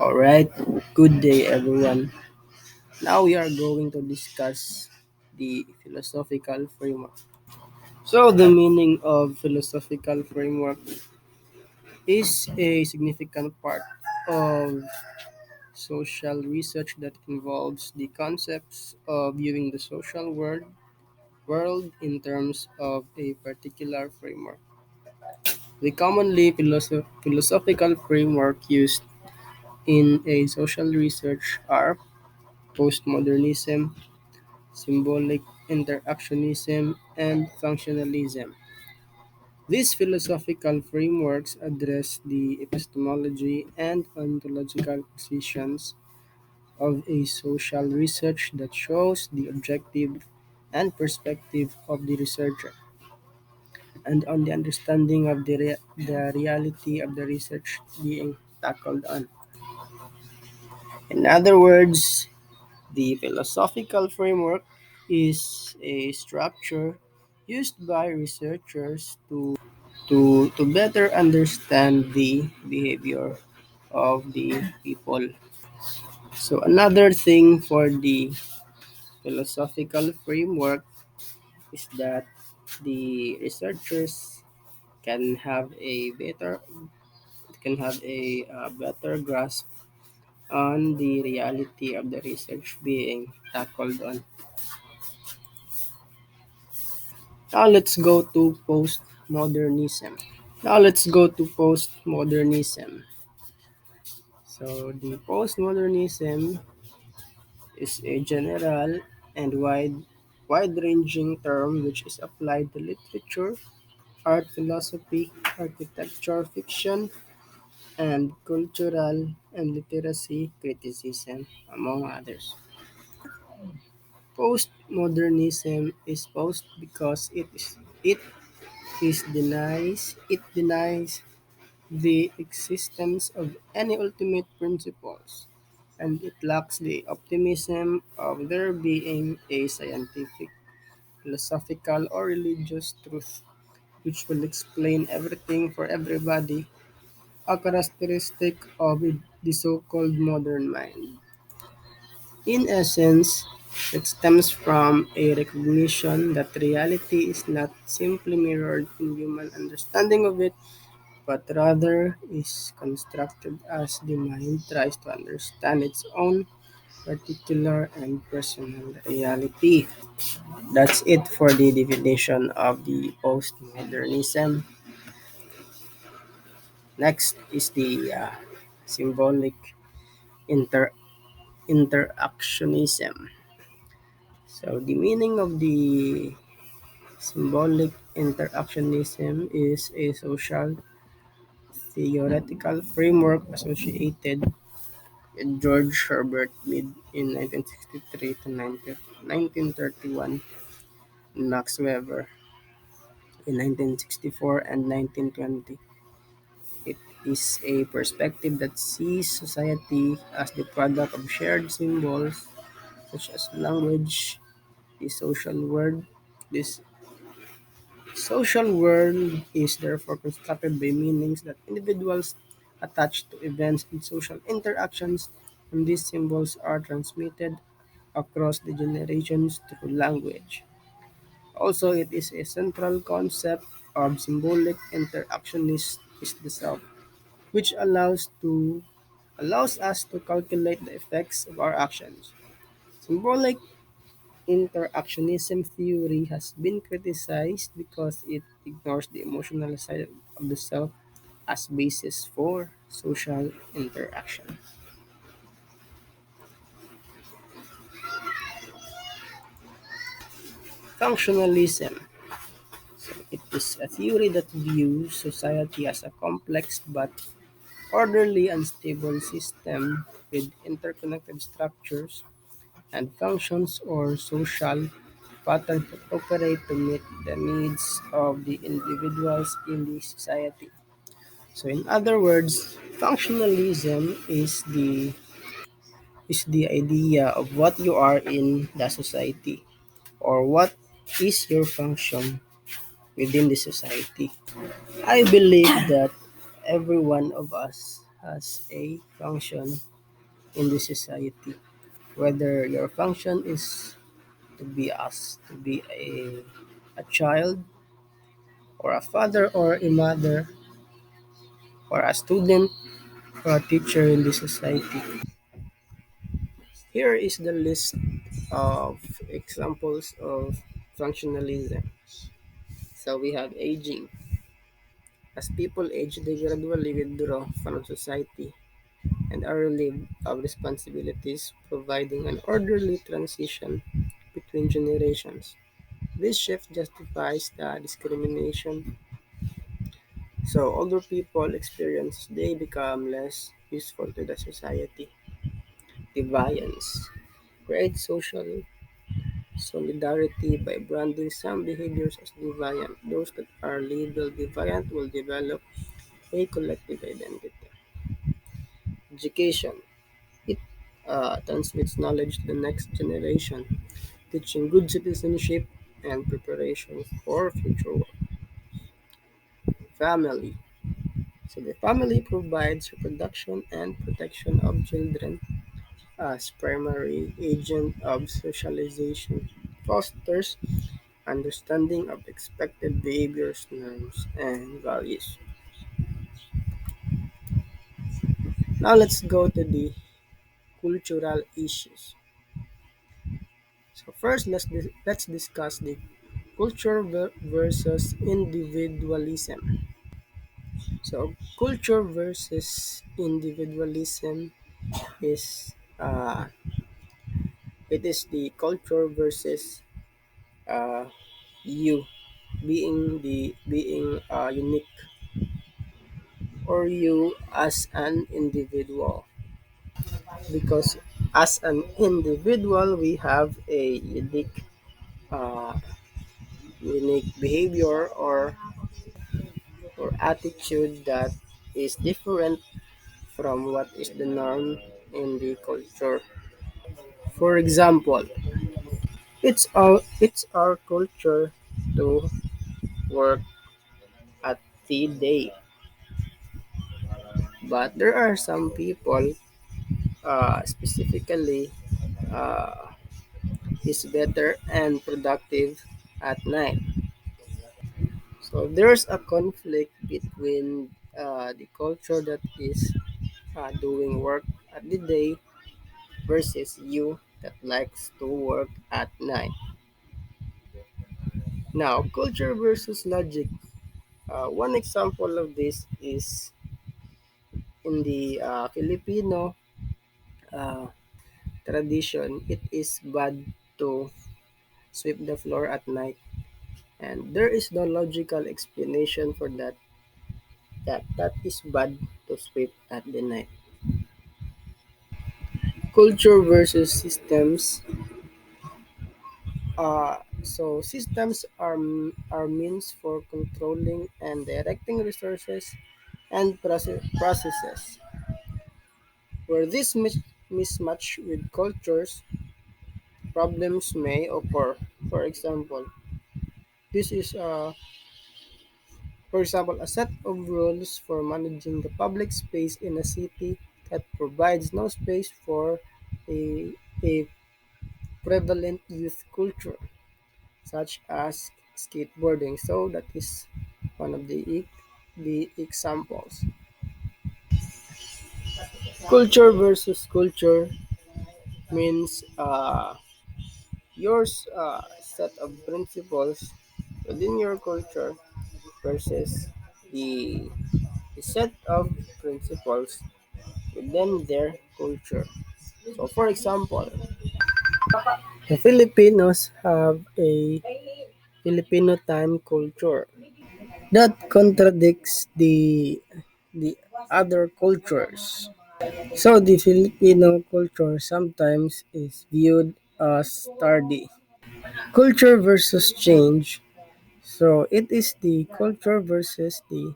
All right, good day everyone. Now we are going to discuss the philosophical framework. So, the meaning of philosophical framework is a significant part of social research that involves the concepts of viewing the social world in terms of a particular framework. The commonly philosophical framework used in a social research are postmodernism, symbolic interactionism, and functionalism. These philosophical frameworks address the epistemology and ontological positions of a social research that shows the objective and perspective of the researcher and on the understanding of the reality of the research being tackled on. In other words, the philosophical framework is a structure used by researchers to better understand the behavior of the people. So another thing for the philosophical framework is that the researchers can have a better grasp on the reality of the research being tackled on. Now let's go to postmodernism. Now let's go to postmodernism. So the postmodernism is a general and wide-ranging term which is applied to literature, art, philosophy, architecture, fiction, and cultural and literacy criticism, among others. Postmodernism is post because it denies the existence of any ultimate principles, and it lacks the optimism of there being a scientific, philosophical, or religious truth which will explain everything for everybody, a characteristic of the so called modern mind. In essence, it stems from a recognition that reality is not simply mirrored in human understanding of it, but rather is constructed as the mind tries to understand its own particular and personal reality. That's it for the definition of the postmodernism. Next is the symbolic inter- interactionism. So the meaning of the symbolic interactionism is a social theoretical framework associated with George Herbert Mead in 1963 to 1931, and Max Weber in 1964 and 1920. It is a perspective that sees society as the product of shared symbols such as language, the social world. This social world is therefore constructed by meanings that individuals attach to events and social interactions, and these symbols are transmitted across the generations through language. Also, it is a central concept of symbolic interactionist is the self, which allows us to calculate the effects of our actions. Symbolic interactionism theory has been criticized because it ignores the emotional side of the self as basis for social interaction. Functionalism. It is a theory that views society as a complex but orderly and stable system with interconnected structures and functions or social patterns that operate to meet the needs of the individuals in the society. So in other words, functionalism is the idea of what you are in the society or what is your function within the society. I believe that every one of us has a function in the society. Whether your function is to be a child or a father or a mother or a student or a teacher in the society. Here is the list of examples of functionalism. So we have aging. As people age, they gradually withdraw from society and are relieved of responsibilities, providing an orderly transition between generations. This shift justifies the discrimination. So older people experience they become less useful to the society. Deviance creates social solidarity by branding some behaviors as deviant. Those that are labeled deviant will develop a collective identity. Education. It transmits knowledge to the next generation, teaching good citizenship and preparation for future work. Family. So the family provides reproduction and protection of children as primary agent of socialization, fosters understanding of expected behaviors, norms, and values. Now let's go to the cultural issues. So first, let's discuss the culture versus individualism. So culture versus individualism is it is the culture versus uh, you being unique or you as an individual, because as an individual we have a uh, unique behavior or attitude that is different from what is the norm in the culture. For example, it's our culture to work at the day, but there are some people specifically uh, is better and productive at night. So there's a conflict between the culture that is doing work at the day versus you that likes to work at night. Now, culture versus logic. One example of this is in the Filipino uh, tradition. It is bad to sweep the floor at night, and there is no logical explanation for that is bad to sweep at the night. Culture versus systems. So systems are means for controlling and directing resources and processes. Where this mismatch with cultures, problems may occur. For example, this is for example a set of rules for managing the public space in a city that provides no space for a, a prevalent youth culture such as skateboarding. So that is one of the examples. Culture versus culture means your set of principles within your culture versus the, the set of principles within their culture. So, for example, the Filipinos have a Filipino time culture that contradicts the other cultures. So the Filipino culture sometimes is viewed as tardy. Culture versus change. So it is the culture versus the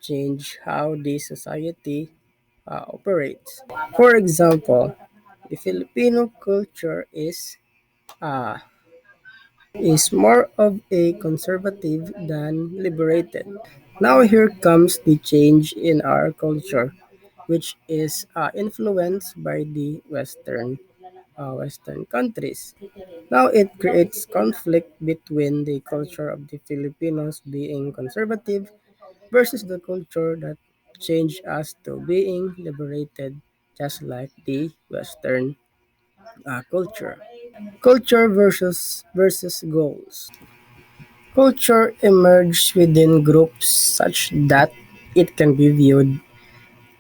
change how the society operates. For example, the Filipino culture uh, is more of a conservative than liberated. Now here comes the change in our culture. which is influenced by the Western countries. Now it creates conflict between the culture of the Filipinos being conservative versus the culture that changed us to being liberated, just like the Western culture. Culture versus goals. Culture emerges within groups such that it can be viewed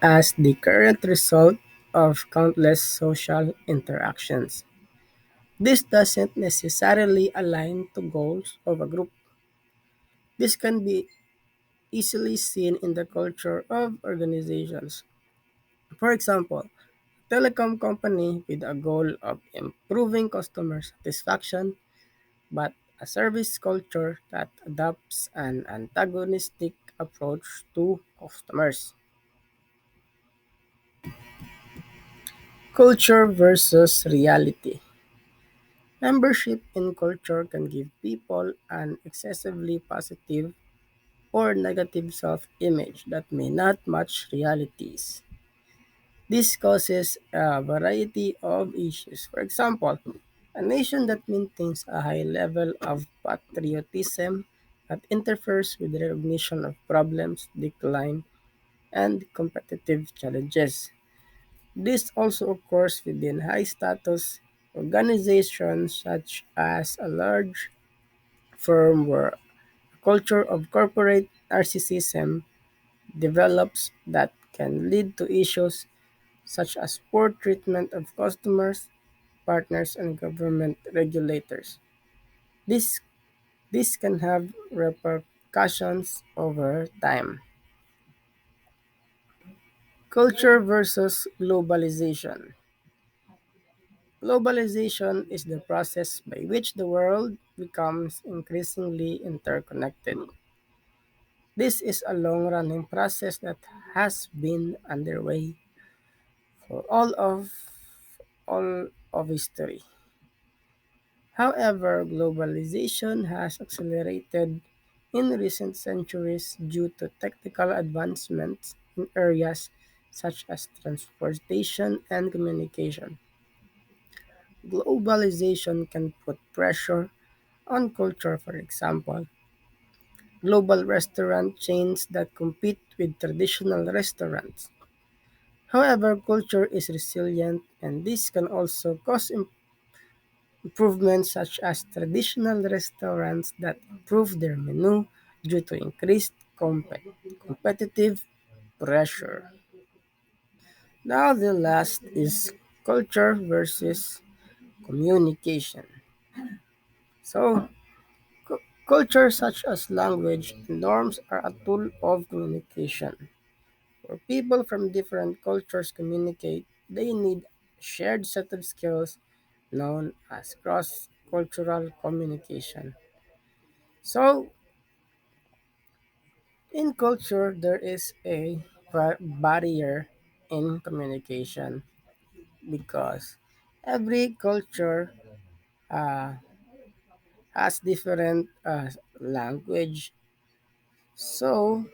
as the current result of countless social interactions. This doesn't necessarily align to goals of a group. This can be easily seen in the culture of organizations. For example, telecom company with a goal of improving customer satisfaction, but a service culture that adopts an antagonistic approach to customers. Culture versus reality. Membership in culture can give people an excessively positive or negative self image that may not match realities. This causes a variety of issues. For example, a nation that maintains a high level of patriotism that interferes with recognition of problems, decline, and competitive challenges. This also occurs within high status organizations such as a large firm where a culture of corporate narcissism develops that can lead to issues such as poor treatment of customers, partners, and government regulators. This, this can have repercussions over time. Culture versus globalization. Globalization is the process by which the world becomes increasingly interconnected. This is a long running process that has been underway for all of history. However, globalization has accelerated in recent centuries due to technical advancements in areas such as transportation and communication. Globalization can put pressure on culture, for example, global restaurant chains that compete with traditional restaurants. However, culture is resilient, and this can also cause improvements such as traditional restaurants that improve their menu due to increased competitive pressure. Now, the last is culture versus communication. So, culture such as language and norms are a tool of communication. Where people from different cultures communicate, they need a shared set of skills known as cross cultural communication. So, in culture, there is a barrier in communication because every culture uh, has different language. So,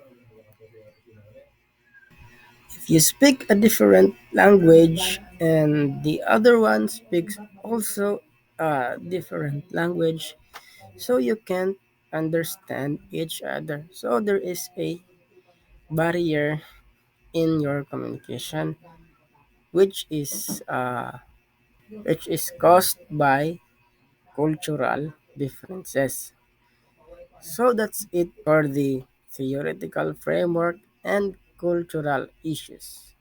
if you speak a different language and the other one speaks also a different language, so you can't understand each other. So there is a barrier in your communication, which is caused by cultural differences. So that's it for the theoretical framework and cultural issues.